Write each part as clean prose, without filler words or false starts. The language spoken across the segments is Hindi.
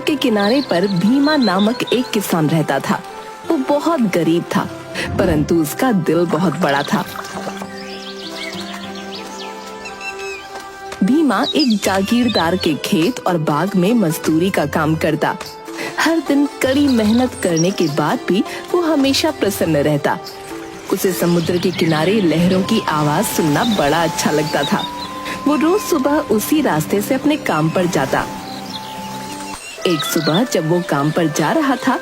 के किनारे पर भीमा नामक एक किसान रहता था। वो बहुत गरीब था, परंतु उसका दिल बहुत बड़ा था। भीमा एक जागीरदार के खेत और बाग में मजदूरी का काम करता। हर दिन कड़ी मेहनत करने के बाद भी वो हमेशा प्रसन्न रहता। उसे समुद्र के किनारे लहरों की आवाज सुनना बड़ा अच्छा लगता था। वो रोज सुबह उसी रास्ते से अपने काम पर जाता। एक सुबह जब वो काम पर जा रहा था,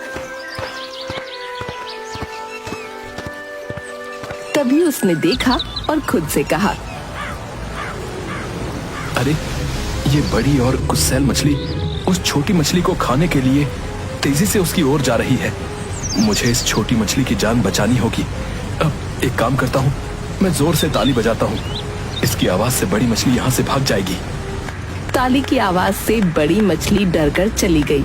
तभी उसने देखा और खुद से कहा, अरे, ये बड़ी और गुस्सैल मछली उस छोटी मछली को खाने के लिए तेजी से उसकी ओर जा रही है। मुझे इस छोटी मछली की जान बचानी होगी। अब एक काम करता हूँ, मैं जोर से ताली बजाता हूँ। इसकी आवाज से बड़ी मछली यहाँ से भाग जाएगी। ताली की आवाज से बड़ी मछली डरकर चली गई,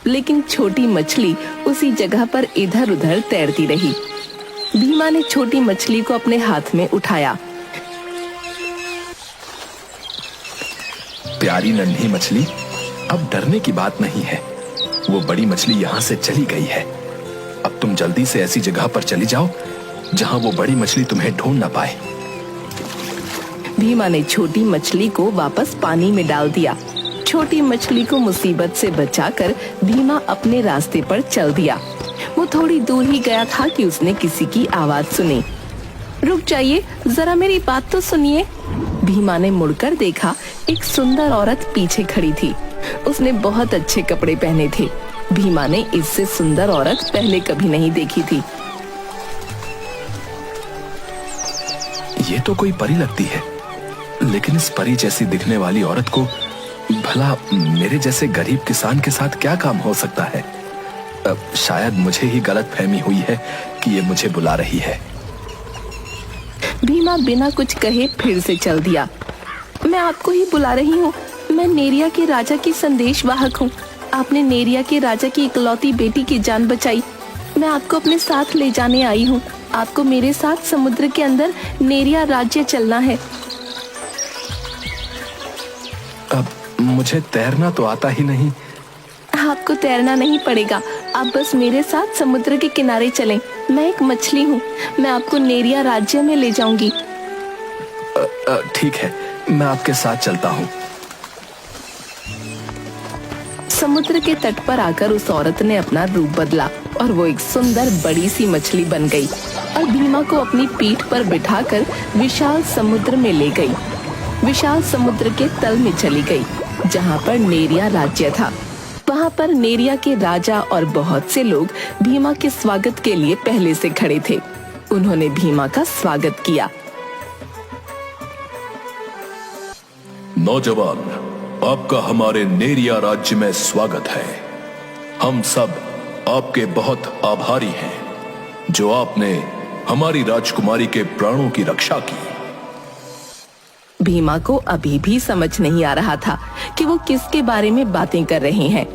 लेकिन छोटी मछली उसी जगह पर इधर उधर तैरती रही। भीमा ने छोटी मछली को अपने हाथ में उठाया। प्यारी नन्ही मछली, अब डरने की बात नहीं है। वो बड़ी मछली यहाँ से चली गई है। अब तुम जल्दी से ऐसी जगह पर चली जाओ जहाँ वो बड़ी मछली तुम्हें ढूंढ ना पाए। भीमा ने छोटी मछली को वापस पानी में डाल दिया। छोटी मछली को मुसीबत से बचाकर भीमा अपने रास्ते पर चल दिया। वो थोड़ी दूर ही गया था कि उसने किसी की आवाज सुनी। रुक जाइए, जरा मेरी बात तो सुनिए। भीमा ने मुड़कर देखा, एक सुंदर औरत पीछे खड़ी थी। उसने बहुत अच्छे कपड़े पहने थे। भीमा ने इससे सुंदर औरत पहले कभी नहीं देखी थी। ये तो कोई परी लगती है, लेकिन इस परी जैसी दिखने वाली औरत को भला मेरे जैसे गरीब किसान के साथ क्या काम हो सकता है? शायद मुझे ही गलतफहमी हुई है कि ये मुझे बुला रही है। भीमा बिना कुछ कहे फिर से चल दिया। मैं आपको ही बुला रही हूँ। मैं नेरिया के राजा की संदेशवाहक हूँ। आपने नेरिया के राजा की इकलौती बेटी की जान बचाई। मैं आपको अपने साथ ले जाने आई हूँ। आपको मेरे साथ समुद्र के अंदर नेरिया राज्य चलना है। अब मुझे तैरना तो आता ही नहीं। आपको तैरना नहीं पड़ेगा, आप बस मेरे साथ समुद्र के किनारे चलें। मैं एक मछली हूँ, मैं आपको नेरिया राज्य में ले जाऊंगी। ठीक है, मैं आपके साथ चलता हूँ। समुद्र के तट पर आकर उस औरत ने अपना रूप बदला और वो एक सुंदर बड़ी सी मछली बन गई और भीमा को अपनी पीठ पर बिठाकर विशाल समुद्र में ले गई। विशाल समुद्र के तल में चली गई, जहाँ पर नेरिया राज्य था। वहाँ पर नेरिया के राजा और बहुत से लोग भीमा के स्वागत के लिए पहले से खड़े थे। उन्होंने भीमा का स्वागत किया। नौजवान, आपका हमारे नेरिया राज्य में स्वागत है। हम सब आपके बहुत आभारी हैं, जो आपने हमारी राजकुमारी के प्राणों की रक्षा की। भीमा को अभी भी समझ नहीं आ रहा था कि वो किसके बारे में बातें कर रहे हैं।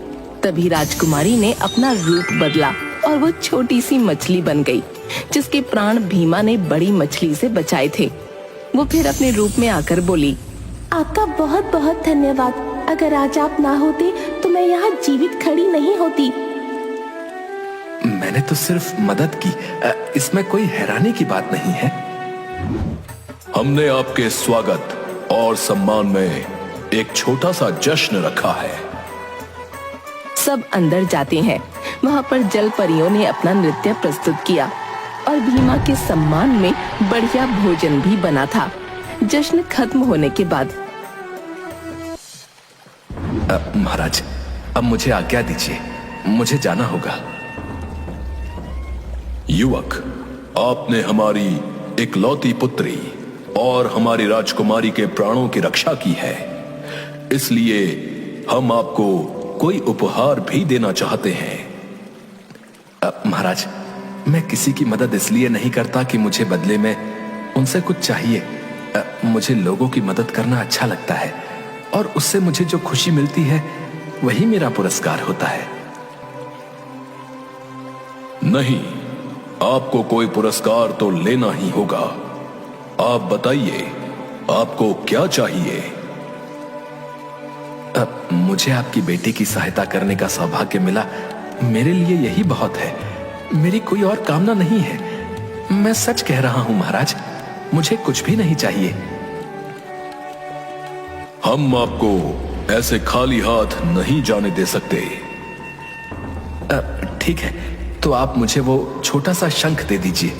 तभी राजकुमारी ने अपना रूप बदला और वो छोटी सी मछली बन गई, जिसके प्राण भीमा ने बड़ी मछली से बचाए थे। वो फिर अपने रूप में आकर बोली, आपका बहुत बहुत धन्यवाद। अगर आज आप ना होते तो मैं यहाँ जीवित खड़ी नहीं होती। मैंने तो सिर्फ मदद की, इसमें कोई हैरानी की बात नहीं है। हमने आपके स्वागत और सम्मान में एक छोटा सा जश्न रखा है। सब अंदर जाते हैं। वहाँ पर जल परियों ने अपना नृत्य प्रस्तुत किया और भीमा के सम्मान में बढ़िया भोजन भी बना था। जश्न खत्म होने के बाद, महाराज, अब मुझे आज्ञा दीजिए, मुझे जाना होगा। युवक, आपने हमारी इकलौती पुत्री और हमारी राजकुमारी के प्राणों की रक्षा की है, इसलिए हम आपको कोई उपहार भी देना चाहते हैं। महाराज, मैं किसी की मदद इसलिए नहीं करता कि मुझे बदले में उनसे कुछ चाहिए। मुझे लोगों की मदद करना अच्छा लगता है और उससे मुझे जो खुशी मिलती है वही मेरा पुरस्कार होता है। नहीं, आपको कोई पुरस्कार तो लेना ही होगा। आप बताइए, आपको क्या चाहिए? मुझे आपकी बेटी की सहायता करने का सौभाग्य मिला, मेरे लिए यही बहुत है। मेरी कोई और कामना नहीं है। मैं सच कह रहा हूं महाराज, मुझे कुछ भी नहीं चाहिए। हम आपको ऐसे खाली हाथ नहीं जाने दे सकते। ठीक है, तो आप मुझे वो छोटा सा शंख दे दीजिए।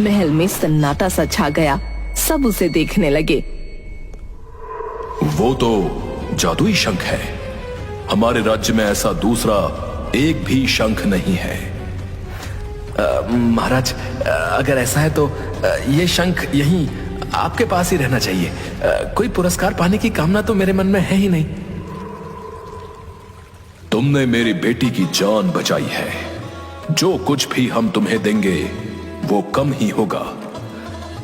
महल में सन्नाटा सा छा गया। सब उसे देखने लगे। वो तो जादुई शंख है। हमारे राज्य में ऐसा दूसरा एक भी शंख नहीं है। महाराज, अगर ऐसा है तो ये शंख यहीं आपके पास ही रहना चाहिए। कोई पुरस्कार पाने की कामना तो मेरे मन में है ही नहीं। तुमने मेरी बेटी की जान बचाई है। जो कुछ भी हम तुम्हें देंगे वो कम ही होगा।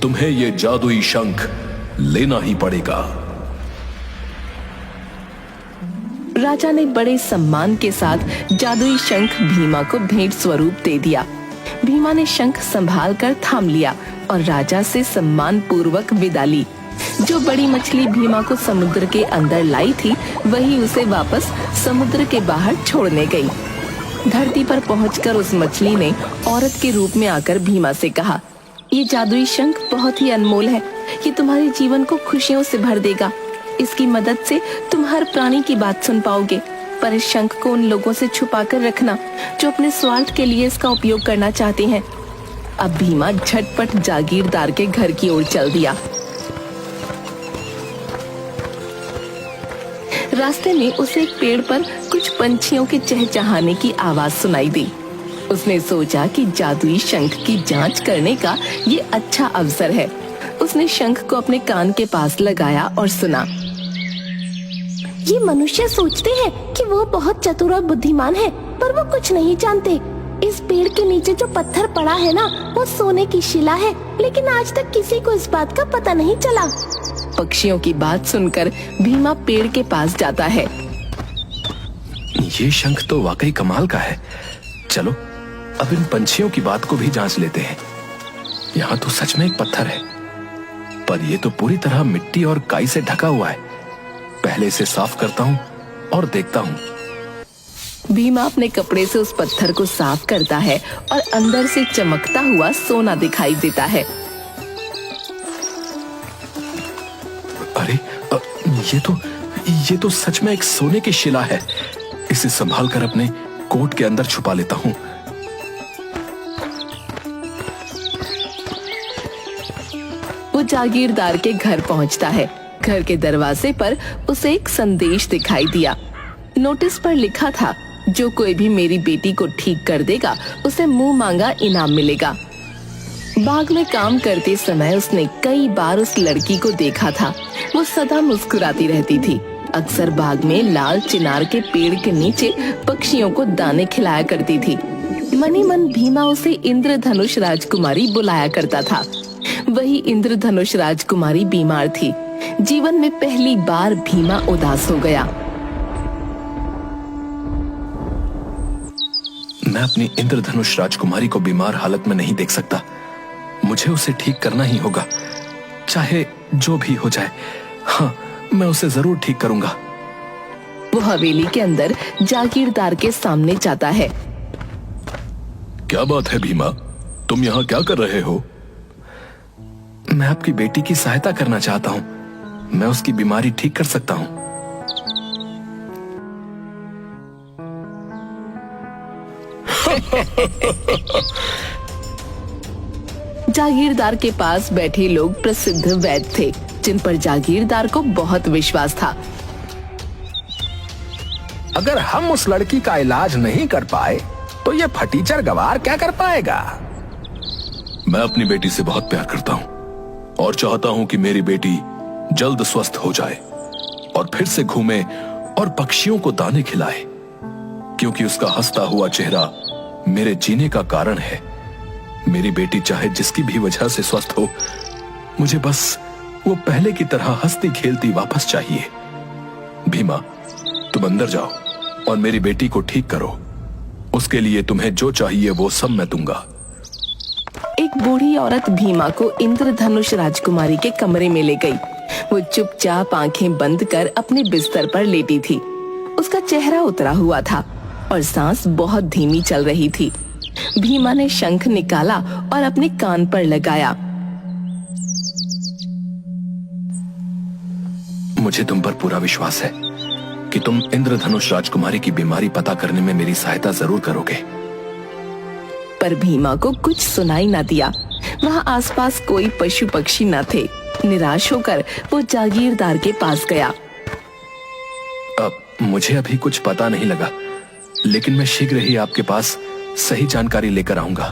तुम्हें ये जादुई शंख लेना ही पड़ेगा। राजा ने बड़े सम्मान के साथ जादुई शंख भीमा को भेंट स्वरूप दे दिया। भीमा ने शंख संभाल कर थाम लिया और राजा से सम्मान पूर्वक विदा ली। जो बड़ी मछली भीमा को समुद्र के अंदर लाई थी, वही उसे वापस समुद्र के बाहर छोड़ने गई। धरती पर पहुंचकर उस मछली ने औरत के रूप में आकर भीमा से कहा, ये जादुई शंख बहुत ही अनमोल है। ये तुम्हारे जीवन को खुशियों से भर देगा। इसकी मदद से तुम हर प्राणी की बात सुन पाओगे। पर इस शंख को उन लोगों से छुपा कर रखना जो अपने स्वार्थ के लिए इसका उपयोग करना चाहते हैं। अब भीमा झटपट जागीरदार के घर की ओर चल दिया। रास्ते में उसे एक पेड़ पर कुछ पंछियों के चहचहाने की आवाज सुनाई दी। उसने सोचा कि जादुई शंख की जांच करने का ये अच्छा अवसर है। उसने शंख को अपने कान के पास लगाया और सुना। ये मनुष्य सोचते हैं कि वो बहुत चतुर और बुद्धिमान है, पर वो कुछ नहीं जानते। इस पेड़ के नीचे जो पत्थर पड़ा है ना, वो सोने की शिला है, लेकिन आज तक किसी को इस बात का पता नहीं चला। पक्षियों की बात सुनकर भीमा पेड़ के पास जाता है। ये शंख तो वाकई कमाल का है। चलो अब इन पंछियों की बात को भी जांच लेते हैं। यहाँ तो सच में एक पत्थर है, पर यह तो पूरी तरह मिट्टी और काई से ढका हुआ है। पहले इसे साफ करता हूँ और देखता हूँ। भीमा अपने कपड़े से उस पत्थर को साफ करता है और अंदर से चमकता हुआ सोना दिखाई देता है। अरे ये तो सच में एक सोने की शिला है। इसे संभाल कर अपने कोट के अंदर छुपा लेता हूँ। वो जागीरदार के घर पहुंचता है। घर के दरवाजे पर उसे एक संदेश दिखाई दिया। नोटिस पर लिखा था, जो कोई भी मेरी बेटी को ठीक कर देगा उसे मुंह मांगा इनाम मिलेगा। बाग में काम करते समय उसने कई बार उस लड़की को देखा था। वो सदा मुस्कुराती रहती थी। अक्सर बाग में लाल चिनार के पेड़ के नीचे पक्षियों को दाने खिलाया करती थी। मनी मन भीमा उसे इंद्रधनुष राजकुमारी बुलाया करता था। वही इंद्रधनुष राजकुमारी बीमार थी। जीवन में पहली बार भीमा उदास हो गया। मैं अपनी इंद्रधनुष राजकुमारी को बीमार हालत में नहीं देख सकता। मुझे उसे ठीक करना ही होगा, चाहे जो भी हो जाए। हाँ, मैं उसे जरूर ठीक करूंगा। वो हवेली के अंदर जागीरदार के सामने जाता है। क्या बात है भीमा, तुम यहाँ क्या कर रहे हो? मैं आपकी बेटी की सहायता करना चाहता हूँ। मैं उसकी बीमारी ठीक कर सकता हूँ। जागीरदार के पास बैठे लोग प्रसिद्ध वैद्य थे, जिन पर जागीरदार को बहुत विश्वास था। अगर हम उस लड़की का इलाज नहीं कर पाए तो ये फटीचर गवार क्या कर पाएगा? मैं अपनी बेटी से बहुत प्यार करता हूँ और चाहता हूँ कि मेरी बेटी जल्द स्वस्थ हो जाए और फिर से घूमे और पक्षियों को दाने खिलाए, क्योंकि उसका हंसता हुआ चेहरा मेरे जीने का कारण है। मेरी बेटी चाहे जिसकी भी वजह से स्वस्थ हो, मुझे बस वो पहले की तरह हंसती खेलती वापस चाहिए। भीमा, तुम अंदर जाओ और मेरी बेटी को ठीक करो। उसके लिए तुम्हें जो चाहिए वो सब मैं दूंगा। एक बूढ़ी औरत भीमा को इंद्रधनुष राजकुमारी के कमरे में ले गई। वो चुपचाप आंखें बंद कर अपने बिस्तर पर लेटी थी। उसका चेहरा उतरा हुआ था और सांस बहुत धीमी चल रही थी। भीमा ने शंख निकाला और अपने कान पर लगाया। मुझे तुम पर पूरा विश्वास है कि तुम इंद्रधनुष राजकुमारी की बीमारी पता करने में मेरी सहायता जरूर करोगे। पर भीमा को कुछ सुनाई न दिया। वहाँ आसपास कोई पशु पक्षी न थे। निराश होकर वो जागीरदार के पास गया। अब मुझे अभी कुछ पता नहीं लगा, लेकिन मैं शीघ्र ही आपके पास सही जानकारी लेकर आऊंगा।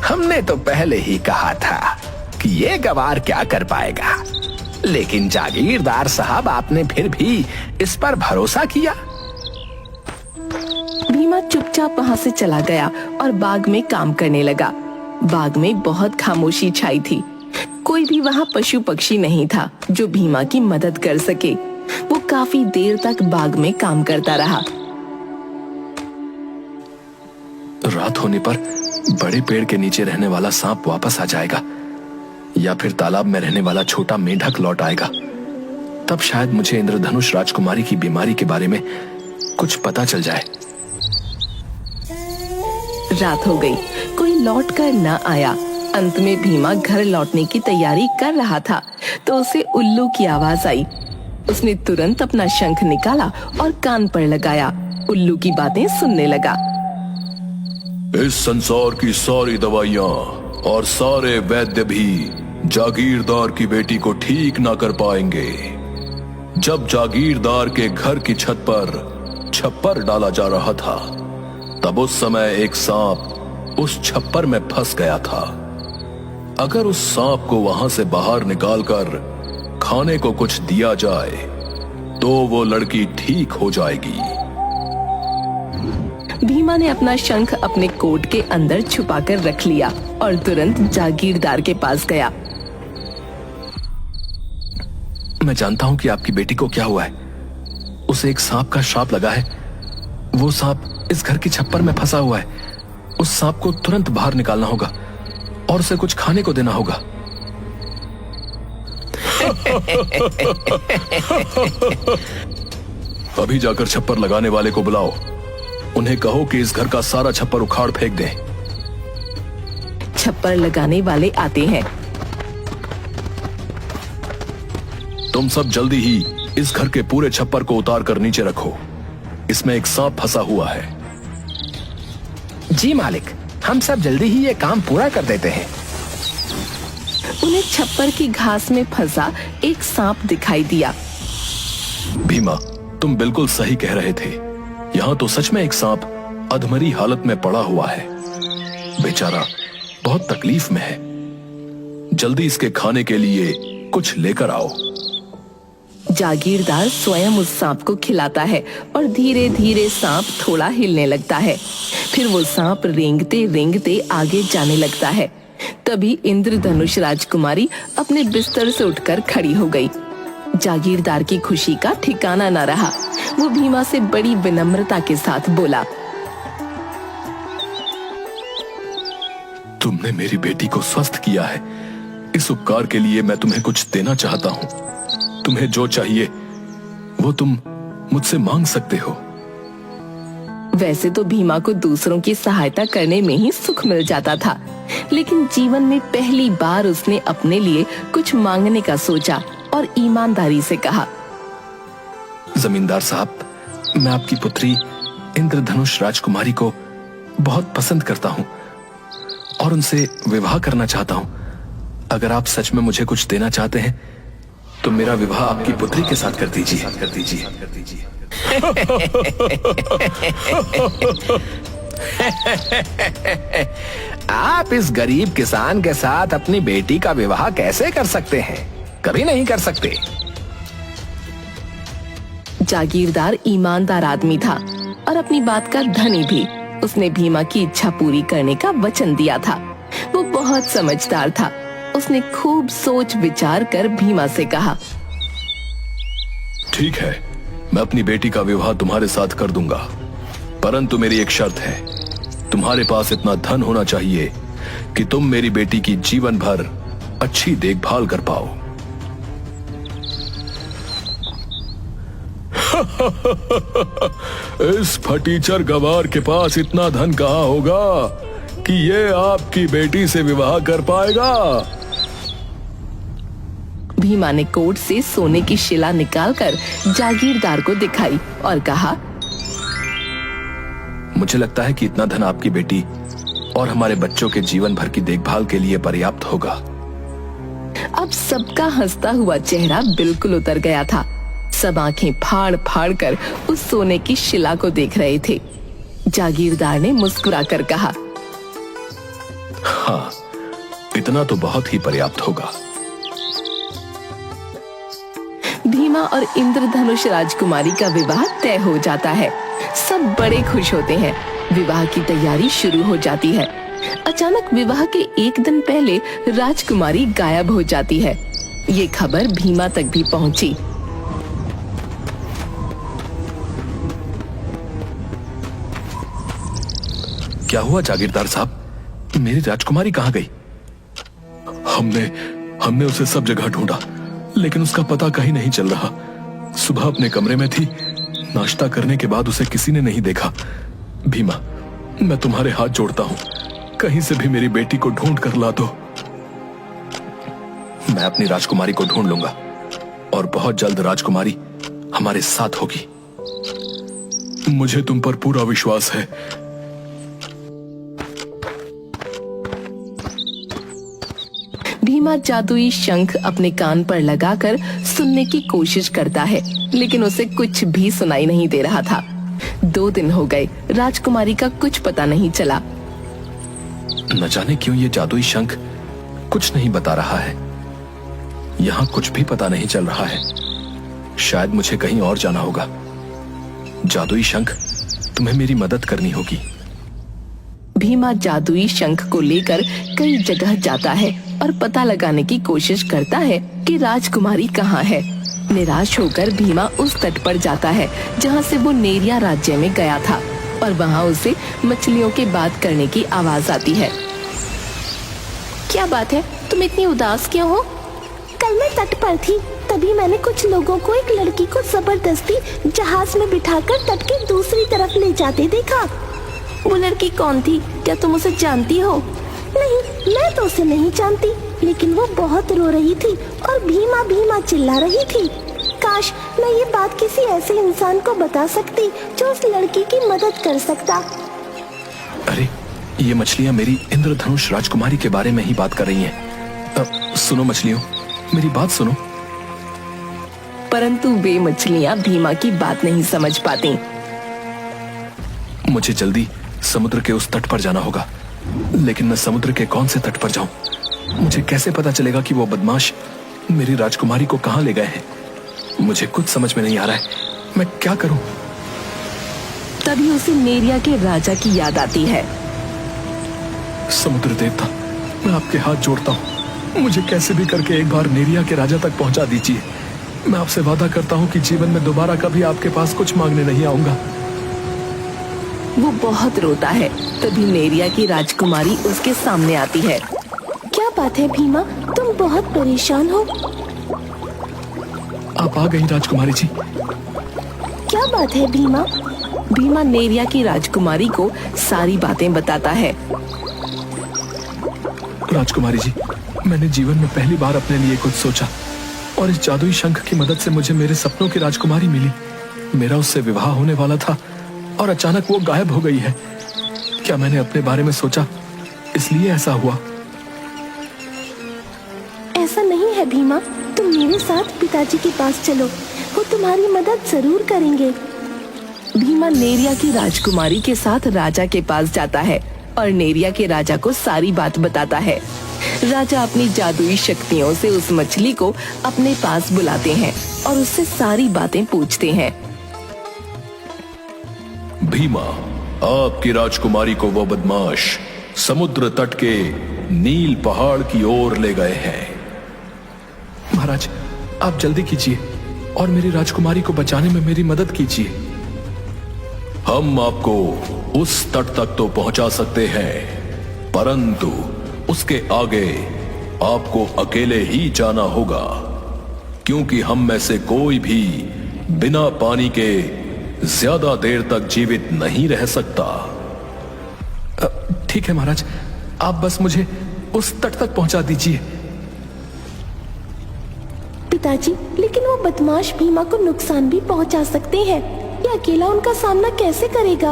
हमने तो पहले ही कहा था कि ये गवार क्या कर पाएगा, लेकिन जागीरदार साहब आपने फिर भी इस पर भरोसा किया। भीमा चुपचाप वहाँ से चला गया और बाग में काम करने लगा। बाग में बहुत खामोशी छाई थी। कोई भी वहाँ पशु पक्षी नहीं था जो भीमा की मदद कर सके। वो काफी देर तक बाग में काम करता रहा। रात होने पर बड़े पेड़ के नीचे रहने वाला सांप वापस आ जाएगा, या फिर तालाब में रहने वाला छोटा मेंढक लौट आएगा। तब शायद मुझे इंद्रधनुष राजकुमारी की बीमारी के बारे में कुछ पता चल जाए। रात हो गई, कोई लौट कर न आया। अंत में भीमा घर लौटने की तैयारी कर रहा था तो उसे उल्लू की आवाज आई। उसने तुरंत अपना शंख निकाला और कान पर लगाया। उल्लू की बातें सुनने लगा। इस संसार की सारी दवाइयाँ और सारे वैद्य भी जागीरदार की बेटी को ठीक ना कर पाएंगे। जब जागीरदार के घर की छत पर छप्पर डाला जा रहा था, तब उस समय एक सांप उस छप्पर में फंस गया था। अगर उस सांप को वहां से बाहर निकालकर खाने को कुछ दिया जाए तो वो लड़की ठीक हो जाएगी। भीमा ने अपना शंख अपने कोट के अंदर छुपाकर रख लिया और तुरंत जागीरदार के पास गया। मैं जानता हूं कि आपकी बेटी को क्या हुआ है। उसे एक सांप का श्राप लगा है। वो सांप इस घर की छप्पर में फंसा हुआ है। उस सांप को तुरंत बाहर निकालना होगा और उसे कुछ खाने को देना होगा। अभी जाकर छप्पर लगाने वाले को बुलाओ। उन्हें कहो कि इस घर का सारा छप्पर उखाड़ फेंक दें। छप्पर लगाने वाले आते हैं। तुम सब जल्दी ही इस घर के पूरे छप्पर को उतार कर नीचे रखो। इसमें एक सांप फंसा हुआ है। जी मालिक, हम सब जल्दी ही ये काम पूरा कर देते हैं। उन्हें छप्पर की घास में फंसा एक सांप दिखाई दिया। भीमा, तुम बिल्कुल सही कह रहे थे। यहाँ तो सच में एक सांप अधमरी हालत में पड़ा हुआ है। बेचारा बहुत तकलीफ में है। जल्दी इसके खाने के लिए कुछ लेकर आओ। जागीरदार स्वयं उस सांप को खिलाता है और धीरे धीरे सांप थोड़ा हिलने लगता है। फिर वो सांप रेंगते रेंगते आगे जाने लगता है। तभी इंद्रधनुष राजकुमारी अपने बिस्तर से उठकर खड़ी हो गई। जागीरदार की खुशी का ठिकाना न रहा। वो भीमा से बड़ी विनम्रता के साथ बोला, तुमने मेरी बेटी को स्वस्थ किया है। इस उपकार के लिए मैं तुम्हें कुछ देना चाहता हूँ। तुम्हें जो चाहिए वो तुम मुझसे मांग सकते हो। वैसे तो भीमा को दूसरों की सहायता करने में ही सुख मिल जाता था, लेकिन जीवन में पहली बार उसने अपने लिए कुछ मांगने का सोचा और ईमानदारी से कहा, जमींदार साहब, मैं आपकी पुत्री इंद्रधनुष राजकुमारी को बहुत पसंद करता हूँ और उनसे विवाह करना चाहता हूँ। अगर आप सच में मुझे कुछ देना चाहते हैं तो मेरा विवाह आपकी पुत्री के साथ कर दीजिए। आप इस गरीब किसान के साथ अपनी बेटी का विवाह कैसे कर सकते हैं? कभी नहीं कर सकते। जागीरदार ईमानदार आदमी था और अपनी बात का धनी भी। उसने भीमा की इच्छा पूरी करने का वचन दिया था। वो बहुत समझदार था। उसने खूब सोच विचार कर भीमा से कहा, ठीक है, मैं अपनी बेटी का विवाह तुम्हारे साथ कर दूंगा, परंतु मेरी एक शर्त है। तुम्हारे पास इतना धन होना चाहिए कि तुम मेरी बेटी की जीवन भर अच्छी देखभाल कर पाओ। इस फटीचर गवार के पास इतना धन कहां होगा कि ये आपकी बेटी से विवाह कर पाएगा? भीमा ने कोट से सोने की शिला निकालकर जागीरदार को दिखाई और कहा, मुझे लगता है कि इतना धन आपकी बेटी और हमारे बच्चों के जीवन भर की देखभाल के लिए पर्याप्त होगा। अब सबका हंसता हुआ चेहरा बिल्कुल उतर गया था। सब आंखें फाड़ फाड़ कर उस सोने की शिला को देख रहे थे। जागीरदार ने मुस्कुराकर कहा, हाँ, इतना तो बहुत ही पर्याप्त होगा। भीमा और इंद्रधनुष राजकुमारी का विवाह तय हो जाता है। सब बड़े खुश होते हैं। विवाह की तैयारी शुरू हो जाती है। अचानक विवाह के एक दिन पहले राजकुमारी गायब हो जाती है। ये खबर भीमा तक भी पहुंची। क्या हुआ जागीरदार साहब, मेरी राजकुमारी कहाँ गई? हमने उसे सब जगह ढूंढा, लेकिन उसका पता कहीं नहीं चल रहा। सुबह अपने कमरे में थी, नाश्ता करने के बाद उसे किसी ने नहीं देखा। भीमा, मैं तुम्हारे हाथ जोड़ता हूँ, कहीं से भी मेरी बेटी को ढूंढ कर ला दो। मैं अपनी राजकुमारी को ढूंढ लूंगा और बहुत जल्द राजकुमारी हमारे साथ होगी। मुझे तुम पर पूरा विश्वास है। भीमा जादुई शंख अपने कान पर लगाकर सुनने की कोशिश करता है, लेकिन उसे कुछ भी सुनाई नहीं दे रहा था। 2 दिन हो गए, राजकुमारी का कुछ पता नहीं चला। न जाने क्यों ये जादुई शंख कुछ नहीं बता रहा है। यहाँ कुछ भी पता नहीं चल रहा है। शायद मुझे कहीं और जाना होगा। जादुई शंख, तुम्हें मेरी मदद करनी होगी। भीमा जादुई शंख को लेकर कई जगह जाता है और पता लगाने की कोशिश करता है कि राजकुमारी कहाँ है। निराश होकर भीमा उस तट पर जाता है जहाँ से वो नेरिया राज्य में गया था, और वहाँ उसे मछलियों के बात करने की आवाज आती है। क्या बात है, तुम इतनी उदास क्यों हो? कल मैं तट पर थी, तभी मैंने कुछ लोगों को एक लड़की को जबरदस्ती जहाज में बिठाकर तट की दूसरी तरफ ले जाते देखा। वो लड़की कौन थी? क्या तुम उसे जानती हो? नहीं, मैं तो उसे नहीं जानती, लेकिन वो बहुत रो रही थी और भीमा भीमा चिल्ला रही थी। काश मैं ये बात किसी ऐसे इंसान को बता सकती जो उस लड़की की मदद कर सकता। अरे, ये मछलियां मेरी इंद्रधनुष राजकुमारी के बारे में ही बात कर रही हैं। सुनो मछलियों, मेरी बात सुनो। परंतु वे मछलियां भीमा की बात नहीं समझ पाती। मुझे जल्दी समुद्र के उस तट पर जाना होगा, लेकिन मैं समुद्र के कौन से तट पर जाऊं? मुझे कैसे पता चलेगा कि वो बदमाश मेरी राजकुमारी को कहां ले गए हैं? मुझे कुछ समझ में नहीं आ रहा है, मैं क्या करूं? तभी उसे नेरिया के राजा की याद आती है। समुद्र देवता, मैं आपके हाथ जोड़ता हूँ, मुझे कैसे भी करके एक बार नेरिया के राजा तक पहुंचा दीजिए। मैं आपसे वादा करता हूँ कि जीवन में दोबारा कभी आपके पास कुछ मांगने नहीं आऊंगा। वो बहुत रोता है। तभी नेरिया की राजकुमारी उसके सामने आती है। क्या बात है भीमा, तुम बहुत परेशान हो? आप आ गई राजकुमारी जी। क्या बात है भीमा? भीमा नेरिया की राजकुमारी को सारी बातें बताता है। राजकुमारी जी, मैंने जीवन में पहली बार अपने लिए कुछ सोचा और इस जादुई शंख की मदद से मुझे मेरे सपनों की राजकुमारी मिली। मेरा उससे विवाह होने वाला था और अचानक वो गायब हो गई है। क्या मैंने अपने बारे में सोचा, इसलिए ऐसा हुआ? ऐसा नहीं है भीमा, तुम मेरे साथ पिताजी के पास चलो, वो तुम्हारी मदद जरूर करेंगे। भीमा नेरिया की राजकुमारी के साथ राजा के पास जाता है और नेरिया के राजा को सारी बात बताता है। राजा अपनी जादुई शक्तियों से उस मछली को अपने पास बुलाते हैं और उससे सारी बातें पूछते हैं। भीमा, आपकी राजकुमारी को वो बदमाश समुद्र तट के नील पहाड़ की ओर ले गए हैं। महाराज, आप जल्दी कीजिए और मेरी राजकुमारी को बचाने में मेरी मदद कीजिए। हम आपको उस तट तक तो पहुंचा सकते हैं, परंतु उसके आगे आपको अकेले ही जाना होगा, क्योंकि हम में से कोई भी बिना पानी के ज्यादा देर तक जीवित नहीं रह सकता। ठीक है महाराज, आप बस मुझे उस तट तक पहुंचा दीजिए। पिताजी, लेकिन वो बदमाश भीमा को नुकसान भी पहुंचा सकते हैं। ये अकेला उनका सामना कैसे करेगा?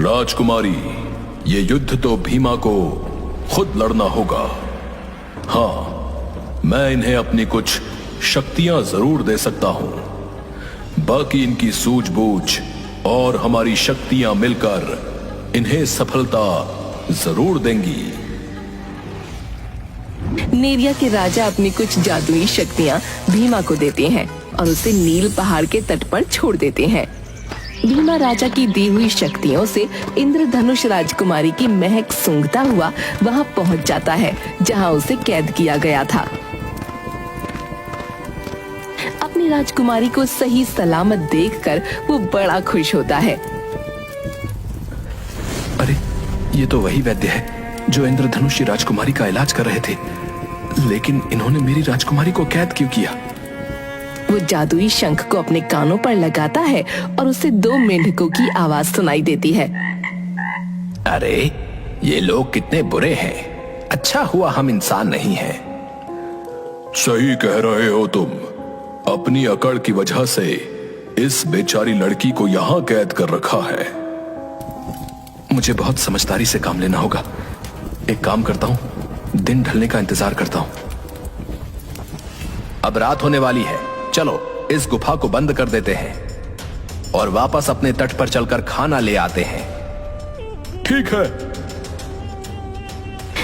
राजकुमारी, ये युद्ध तो भीमा को खुद लड़ना होगा। हाँ, मैं इन्हें अपनी कुछ शक्तियां जरूर दे सकता हूं, बाकी इनकी सूझबूझ और हमारी शक्तियां मिलकर इन्हें सफलता जरूर देंगी। नेरिया के राजा अपनी कुछ जादुई शक्तियां भीमा को देते हैं और उसे नील पहाड़ के तट पर छोड़ देते हैं। भीमा राजा की दी हुई शक्तियों से इंद्रधनुष राजकुमारी की महक सूंघता हुआ वहां पहुंच जाता है जहां उसे कैद किया गया था। अपनी राजकुमारी को सही सलामत देखकर वो बड़ा खुश होता है। अरे, ये तो वही वैद्य है जो इंद्रधनुषी राजकुमारी का इलाज कर रहे थे, लेकिन इन्होंने मेरी राजकुमारी को कैद क्यों किया? वो जादुई शंख को अपने कानों पर लगाता है और उसे 2 मेंढकों की आवाज सुनाई देती है। अरे, ये लोग कितने बुरे हैं। अच्छा हुआ हम इंसान नहीं हैं। सही कह रहे हो तुम। अपनी अकड़ की वजह से इस बेचारी लड़की को यहां कैद कर रखा है। मुझे बहुत समझदारी से काम लेना होगा। एक काम करता हूँ, दिन ढलने का इंतजार करता हूँ। अब रात होने वाली है, चलो इस गुफा को बंद कर देते हैं और वापस अपने तट पर चलकर खाना ले आते हैं। ठीक है।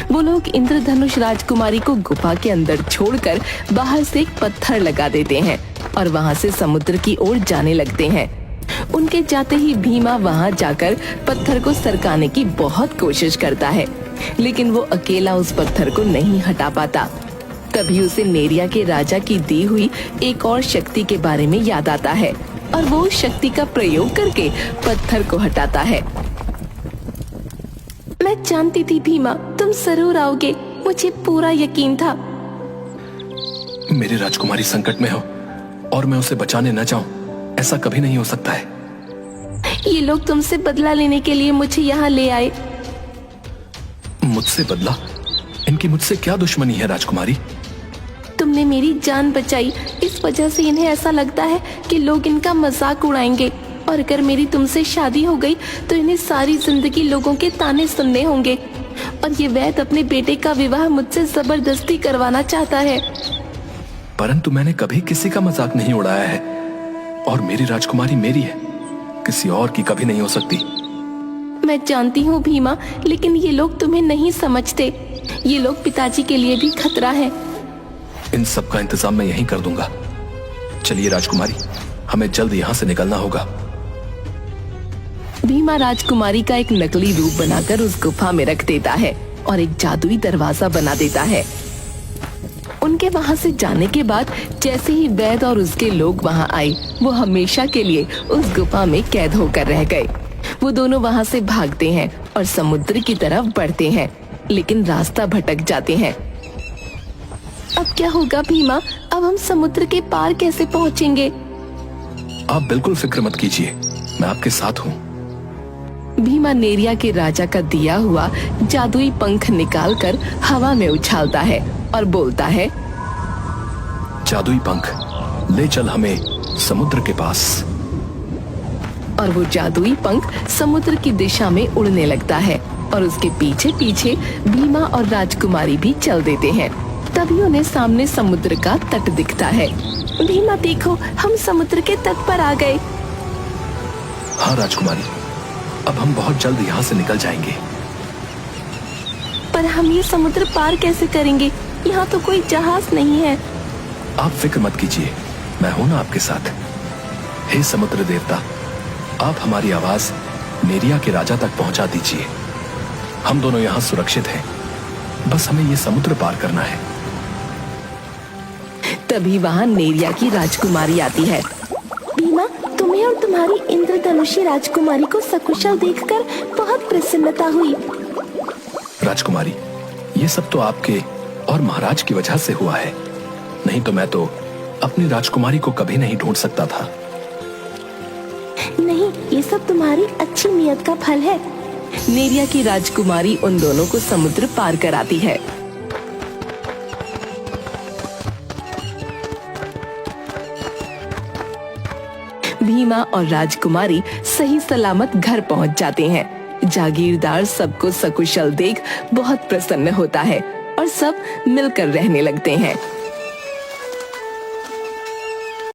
वो लोग इंद्रधनुष राजकुमारी को गुफा के अंदर छोड़कर बाहर से एक पत्थर लगा देते हैं और वहां से समुद्र की ओर जाने लगते हैं। उनके जाते ही भीमा वहां जाकर पत्थर को सरकाने की बहुत कोशिश करता है, लेकिन वो अकेला उस पत्थर को नहीं हटा पाता। तभी उसे नेरिया के राजा की दी हुई एक और शक्ति के बारे में याद आता है और वो उस शक्ति का प्रयोग करके पत्थर को हटाता है। मैं जानती थी भीमा, तुम जरूर आओगे, मुझे पूरा यकीन था। मेरी राजकुमारी संकट में हो और मैं उसे बचाने न जाऊं, ऐसा कभी नहीं हो सकता है। ये लोग तुमसे बदला लेने के लिए मुझे यहाँ ले आए। मुझसे बदला? इनकी मुझसे क्या दुश्मनी है राजकुमारी? तुमने मेरी जान बचाई, इस वजह से इन्हें ऐसा लगता है कि लोग इनका मजाक उड़ाएंगे, और अगर मेरी तुमसे शादी हो गई तो इन्हें सारी जिंदगी लोगों के ताने सुनने होंगे। और ये वैद्य अपने बेटे का विवाह मुझसे जबरदस्ती करवाना चाहता है। परंतु मैंने कभी किसी का मजाक नहीं उड़ाया है और मेरी राजकुमारी मेरी है, किसी और की कभी नहीं हो सकती। मैं जानती हूँ भीमा, लेकिन ये लोग तुम्हें नहीं समझते। ये लोग पिताजी के लिए भी खतरा है। इन सब का इंतजाम मैं यहीं कर दूंगा। चलिए राजकुमारी, हमें जल्द यहाँ से निकलना होगा। भीमा राजकुमारी का एक नकली रूप बनाकर उस गुफा में रख देता है और एक जादुई दरवाजा बना देता है। उनके वहां से जाने के बाद जैसे ही वैद्य और उसके लोग वहां आए, वो हमेशा के लिए उस गुफा में कैद होकर रह गए। वो दोनों वहां से भागते हैं और समुद्र की तरफ बढ़ते हैं, लेकिन रास्ता भटक जाते हैं। अब क्या होगा भीमा? अब हम समुद्र के पार कैसे पहुँचेंगे? आप बिल्कुल फिक्र मत कीजिए, मैं आपके साथ हूँ। भीमा नेरिया के राजा का दिया हुआ जादुई पंख निकालकर हवा में उछालता है और बोलता है, जादुई पंख, ले चल हमें समुद्र के पास। और वो जादुई पंख समुद्र की दिशा में उड़ने लगता है और उसके पीछे पीछे भीमा और राजकुमारी भी चल देते हैं। तभी उन्हें सामने समुद्र का तट दिखता है। भीमा देखो, हम समुद्र के तट पर आ गए। हाँ राजकुमारी, अब हम बहुत जल्द यहाँ से निकल जाएंगे। पर हम ये समुद्र पार कैसे करेंगे? यहाँ तो कोई जहाज नहीं है। आप फिक्र मत कीजिए, मैं हूं ना आपके साथ। हे समुद्र देवता, आप हमारी आवाज नेरिया के राजा तक पहुंचा दीजिए। हम दोनों यहाँ सुरक्षित हैं, बस हमें ये समुद्र पार करना है। तभी वहाँ नेरिया की राजकुमारी आती है। भीमा, तुम्हें और तुम्हारी इंद्रधनुषी राजकुमारी को सकुशल देखकर बहुत प्रसन्नता हुई। राजकुमारी, ये सब तो आपके और महाराज की वजह से हुआ है, नहीं तो मैं तो अपनी राजकुमारी को कभी नहीं ढूंढ सकता था। नहीं, ये सब तुम्हारी अच्छी नियत का फल है। नेरिया की राजकुमारी उन दोनों को समुद्र पार कराती है। भीमा और राजकुमारी सही सलामत घर पहुंच जाते हैं। जागीरदार सबको सकुशल देख बहुत प्रसन्न होता है और सब मिलकर रहने लगते हैं।